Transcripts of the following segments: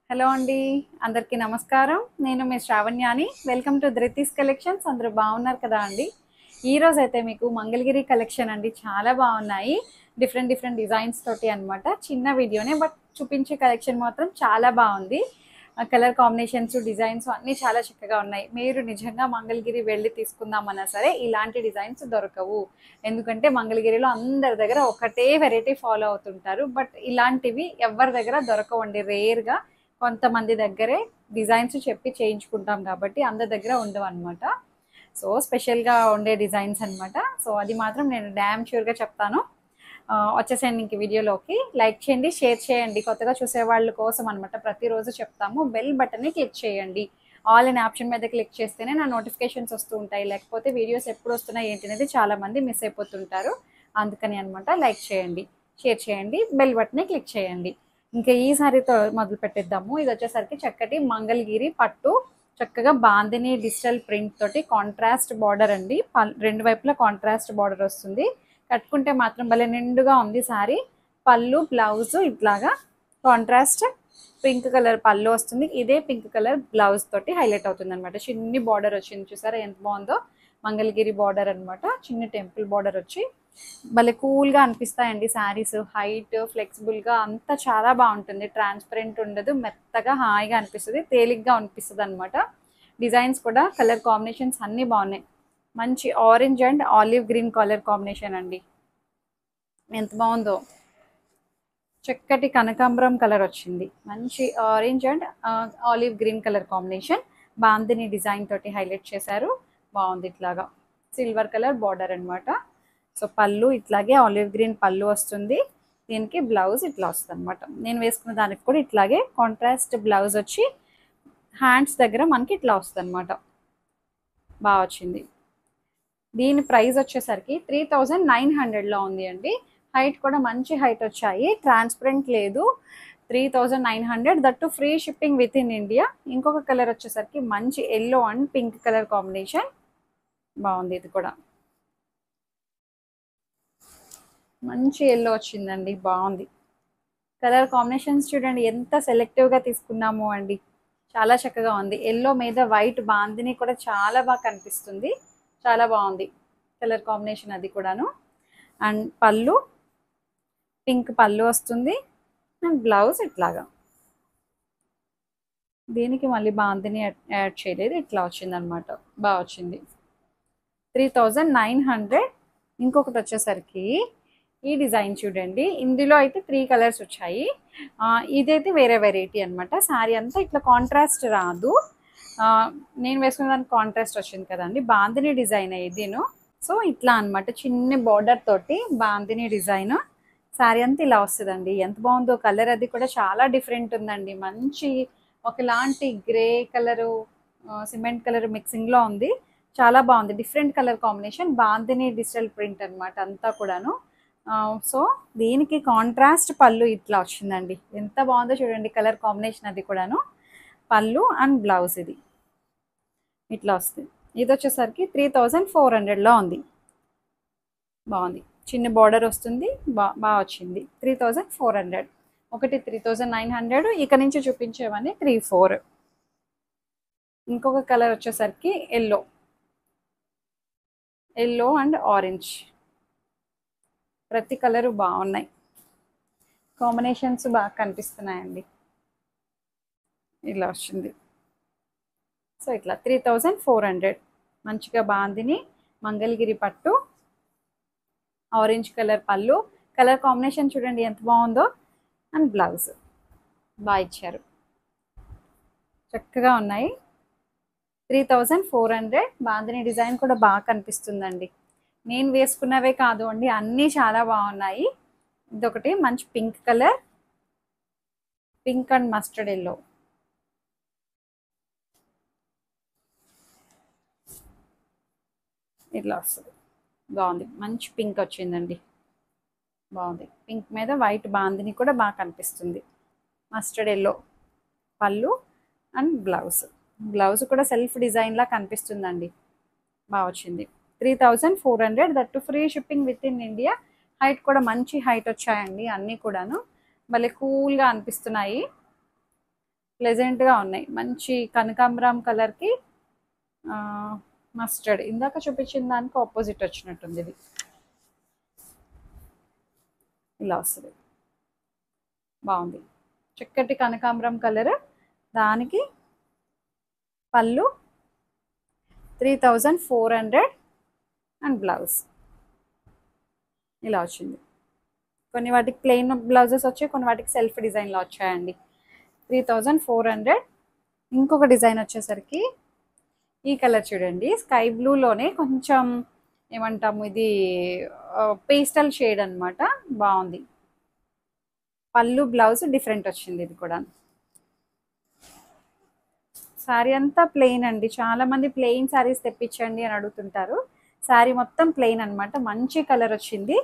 Hello అండి, అందరికీ నమస్కారం. నేను మీ శ్రావణ్యాని. Welcome to Dhruti's collections. అందరూ బాగున్నారు కదా అండి? ఈరోజు అయితే మీకు మంగళగిరి కలెక్షన్ అండి, చాలా బాగున్నాయి. డిఫరెంట్ డిఫరెంట్ డిజైన్స్ తోటి అనమాట. చిన్న వీడియోనే, బట్ చూపించే కలెక్షన్ మాత్రం చాలా బాగుంది. కలర్ కాంబినేషన్స్, డిజైన్స్ అన్నీ చాలా చక్కగా ఉన్నాయి. మీరు నిజంగా మంగళగిరి వెళ్ళి తీసుకుందామన్నా సరే ఇలాంటి డిజైన్స్ దొరకవు. ఎందుకంటే మంగళగిరిలో అందరి దగ్గర ఒకటే వెరైటీ ఫాలో అవుతుంటారు. బట్ ఇలాంటివి ఎవరి దగ్గర దొరకవండి, రేర్గా. కొంతమంది దగ్గరే డిజైన్స్ చెప్పి చేయించుకుంటాం కాబట్టి అందరి దగ్గర ఉండవు అనమాట. సో స్పెషల్గా ఉండే డిజైన్స్ అనమాట. సో అది మాత్రం నేను డ్యామ్ ష్యూర్గా చెప్తాను. వచ్చేసేయండి ఇంక వీడియోలోకి. లైక్ చేయండి, షేర్ చేయండి. కొత్తగా చూసే వాళ్ళ కోసం అనమాట ప్రతిరోజు చెప్తాము. బెల్ బటన్ని క్లిక్ చేయండి. ఆల్ అనే ఆప్షన్ మీద క్లిక్ చేస్తేనే నా నోటిఫికేషన్స్ వస్తూ ఉంటాయి. లేకపోతే వీడియోస్ ఎప్పుడు వస్తున్నాయి ఏంటి అనేది చాలామంది మిస్ అయిపోతుంటారు. అందుకని అనమాట. లైక్ చేయండి, షేర్ చేయండి, బెల్ బటన్ని క్లిక్ చేయండి. ఇంకా ఈ సారీతో మొదలు పెట్టేద్దాము. ఇది వచ్చేసరికి చక్కటి మంగళగిరి పట్టు, చక్కగా బాందిని డిజిటల్ ప్రింట్ తోటి కాంట్రాస్ట్ బార్డర్ అండి. రెండు వైపులా కాంట్రాస్ట్ బార్డర్ వస్తుంది. కట్టుకుంటే మాత్రం భలే నిండుగా ఉంది సారీ. పళ్ళు బ్లౌజ్ ఇట్లాగా కాంట్రాస్ట్ పింక్ కలర్ పళ్ళు వస్తుంది. ఇదే పింక్ కలర్ బ్లౌజ్ తోటి హైలైట్ అవుతుంది అనమాట. చిన్ని బార్డర్ వచ్చింది, చూసారా ఎంత బాగుందో. మంగళగిరి బార్డర్ అనమాట. చిన్న టెంపుల్ బార్డర్ వచ్చి భలే కూల్గా అనిపిస్తాయండి శారీస్. హైట్, ఫ్లెక్సిబుల్గా అంతా చాలా బాగుంటుంది. ట్రాన్స్పరెంట్ ఉండదు, మెత్తగా హాయిగా అనిపిస్తుంది, తేలిగ్గా అనిపిస్తుంది అనమాట. డిజైన్స్ కూడా కలర్ కాంబినేషన్స్ అన్నీ బాగున్నాయి. మంచి orange and olive green colour combination అండి, ఎంత బాగుందో. చక్కటి కనకాంబరం కలర్ వచ్చింది. మంచి orange and olive green colour combination. Bandhani design తోటి హైలైట్ చేశారు. బాగుంది. ఇట్లాగా సిల్వర్ కలర్ బార్డర్ అనమాట. సో పళ్ళు ఇట్లాగే ఆలివ్ గ్రీన్ పళ్ళు వస్తుంది. దీనికి బ్లౌజ్ ఇట్లా వస్తుంది అనమాట. నేను వేసుకున్న దానికి కూడా ఇట్లాగే కాంట్రాస్ట్ బ్లౌజ్ వచ్చి హ్యాండ్స్ దగ్గర మనకి ఇట్లా వస్తుంది అనమాట. బాగా వచ్చింది. దీని ప్రైస్ వచ్చేసరికి 3900లో ఉంది అండి. హైట్ కూడా మంచి హైట్ వచ్చాయి, ట్రాన్స్పరెంట్ లేదు. 3900, that free shipping with in India. ఇంకొక కలర్ వచ్చేసరికి మంచి yellow and pink colour combination. బాగుంది. ఇది కూడా మంచి ఎల్లో వచ్చిందండి, బాగుంది. కలర్ కాంబినేషన్స్ చూడండి ఎంత సెలెక్టివ్గా తీసుకున్నాము అండి. చాలా చక్కగా ఉంది. ఎల్లో మీద వైట్ బాందిని కూడా చాలా బాగా కనిపిస్తుంది. చాలా బాగుంది కలర్ కాంబినేషన్. అది కూడాను. అండ్ పళ్ళు పింక్ పళ్ళు వస్తుంది. అండ్ బ్లౌజ్ ఇట్లాగా. దీనికి మళ్ళీ బాందిని యాడ్ చేయలేదు, ఇట్లా వచ్చింది అనమాట. బాగా వచ్చింది. 3900. ఇంకొకటి వచ్చేసరికి ఈ డిజైన్ చూడండి. ఇందులో అయితే 3 కలర్స్ వచ్చాయి. ఇదైతే వేరే వెరైటీ అనమాట. శారీ అంతా ఇట్లా కాంట్రాస్ట్ రాదు. నేను వేసుకున్న దానికి కాంట్రాస్ట్ వచ్చింది కదండి. బాందిని డిజైన్ ఇదేను. సో ఇట్లా అనమాట, చిన్న బార్డర్ తోటి బాందిని డిజైన్. శారీ అంతా ఇలా వస్తుందండి. ఎంత బాగుందో కలర్. అది కూడా చాలా డిఫరెంట్ ఉందండి. మంచి ఒకలాంటి గ్రే కలరు, సిమెంట్ కలర్ మిక్సింగ్లో ఉంది. చాలా బాగుంది. Different colour combination. Bandhani digital print అనమాట అంతా కూడాను. సో దీనికి కాంట్రాస్ట్ పళ్ళు ఇట్లా వచ్చిందండి. ఎంత బాగుందో చూడండి కలర్ కాంబినేషన్. అది కూడాను పళ్ళు అండ్ బ్లౌజ్ ఇది ఇట్లా వస్తుంది. ఇది వచ్చేసరికి 3400లో ఉంది. బాగుంది. చిన్న బార్డర్ వస్తుంది. బాగా వచ్చింది. 3400. ఒకటి 3900, ఇక నుంచి చూపించేవన్నీ 34. ఇంకొక కలర్ వచ్చేసరికి ఎల్లో అండ్ ఆరెంజ్. ప్రతి కలరు బాగున్నాయి. కాంబినేషన్స్ బాగా కనిపిస్తున్నాయండి. ఇలా వచ్చింది. సో ఇట్లా 3400. మంచిగా బాందిని మంగళగిరి పట్టు, ఆరెంజ్ కలర్ పళ్ళు. కలర్ కాంబినేషన్ చూడండి ఎంత బాగుందో. అండ్ బ్లౌజ్ బాగా ఇచ్చారు. చక్కగా ఉన్నాయి. 3400. బాందిని డిజైన్ కూడా బాగా కనిపిస్తుందండి. నేను వేసుకున్నవే కాదు అండి, అన్నీ చాలా బాగున్నాయి. ఇదొకటి మంచి pink colour, pink and mustard yellow. ఇట్లా వస్తుంది. బాగుంది. మంచి పింక్ వచ్చిందండి. బాగుంది. పింక్ మీద వైట్ బాందిని కూడా బాగా కనిపిస్తుంది. మస్టర్డ్ ఎల్లో పళ్ళు అండ్ బ్లౌజ్ కూడా సెల్ఫ్ డిజైన్లా కనిపిస్తుందండి. బాగా వచ్చింది. 3400, that free shipping with in India. Height కూడా మంచి హైట్ వచ్చాయండి అన్నీ కూడాను. భలే కూల్గా అనిపిస్తున్నాయి. ప్లెజెంట్గా ఉన్నాయి. మంచి కనకాంబరం కలర్కి మస్టర్డ్, ఇందాక చూపించిన దానికి ఆపోజిట్ వచ్చినట్టుంది. ఇది ఇలా వస్తుంది, బాగుంది. చక్కటి కనకాంబరం కలర్, దానికి పళ్ళు 3400 అండ్ బ్లౌజ్ ఇలా వచ్చింది. కొన్ని వాటికి ప్లెయిన్ బ్లౌజెస్ వచ్చాయి, కొన్ని వాటికి సెల్ఫ్ డిజైన్లో వచ్చాయండి. 3400. ఇంకొక డిజైన్ వచ్చేసరికి ఈ కలర్ చూడండి, స్కై బ్లూలోనే కొంచెం ఏమంటాము, ఇది పేస్టల్ షేడ్ అనమాట. బాగుంది. పళ్ళు బ్లౌజ్ డిఫరెంట్ వచ్చింది. ఇది కూడా శారీ అంతా ప్లెయిన్ అండి. చాలామంది ప్లెయిన్ శారీస్ తెప్పించండి అని అడుగుతుంటారు. శారీ మొత్తం ప్లెయిన్ అనమాట. మంచి కలర్ వచ్చింది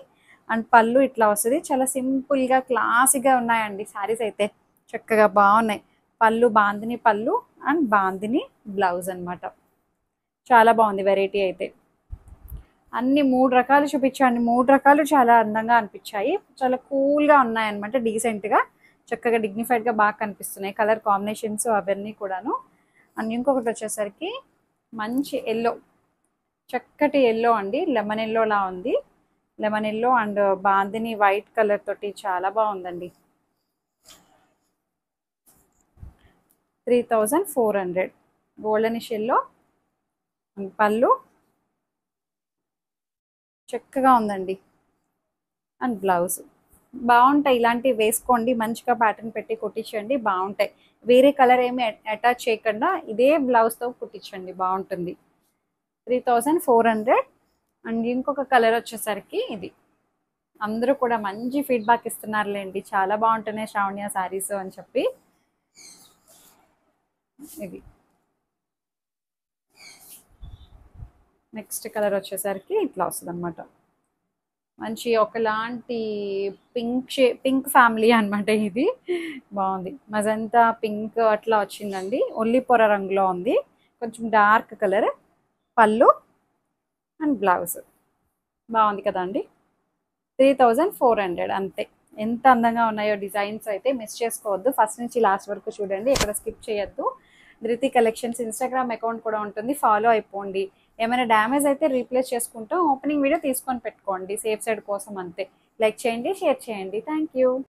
అండ్ పళ్ళు ఇట్లా వస్తుంది. చాలా సింపుల్గా క్లాసీగా ఉన్నాయండి శారీస్ అయితే, చక్కగా బాగున్నాయి. పళ్ళు బాందిని పళ్ళు అండ్ బాందిని బ్లౌజ్ అనమాట. చాలా బాగుంది వెరైటీ అయితే. అన్ని 3 రకాలు చూపించండి. 3 రకాలు చాలా అందంగా అనిపించాయి. చాలా కూల్గా ఉన్నాయన్నమాట. డీసెంట్గా, చక్కగా డిగ్నిఫైడ్గా బాగా కనిపిస్తున్నాయి కలర్ కాంబినేషన్స్ అవన్నీ కూడాను. అండ్ ఇంకొకటి వచ్చేసరికి మంచి ఎల్లో, చక్కటి ఎల్లో అండి. లెమన్ ఎల్లోలా ఉంది. Lemon yellow and bandhani white colour తోటి చాలా బాగుందండి. 3400 గోల్డెనిష్ ఎల్లో. పళ్ళు చక్కగా ఉందండి అండ్ బ్లౌజ్ బాగుంటాయి. ఇలాంటివి వేసుకోండి, మంచిగా ప్యాటర్న్ పెట్టి కుట్టించండి, బాగుంటాయి. వేరే కలర్ ఏమి అటాచ్ చేయకుండా ఇదే బ్లౌజ్తో కుట్టించండి, బాగుంటుంది. 3400. అండ్ ఇంకొక కలర్ వచ్చేసరికి ఇది. అందరూ కూడా మంచి ఫీడ్బ్యాక్ ఇస్తున్నారులేండి, చాలా బాగుంటున్నాయి శ్రావణ్య శారీస్ అని చెప్పి. ఇది నెక్స్ట్ కలర్ వచ్చేసరికి ఇట్లా వస్తుంది అనమాట. మంచి ఒకలాంటి పింక్ ఫ్యామిలీ అనమాట. ఇది బాగుంది. మజంతా పింక్ అట్లా వచ్చిందండి. ఒల్లి పొర రంగులో ఉంది, కొంచెం డార్క్ కలర్. పళ్ళు అండ్ బ్లౌజ్ బాగుంది కదండి. 3400 అంతే. ఎంత అందంగా ఉన్నాయో డిజైన్స్ అయితే మిస్ చేసుకోవద్దు. ఫస్ట్ నుంచి లాస్ట్ వరకు చూడండి, ఎక్కడ స్కిప్ చేయొద్దు. ధృతి కలెక్షన్స్ ఇన్స్టాగ్రామ్ అకౌంట్ కూడా ఉంటుంది, ఫాలో అయిపోండి. ఏమైనా డ్యామేజ్ అయితే రీప్లేస్ చేసుకుంటాం. ఓపెనింగ్ వీడియో తీసుకొని పెట్టుకోండి సేఫ్ సైడ్ కోసం అంతే. లైక్ చేయండి, షేర్ చేయండి. Thank you.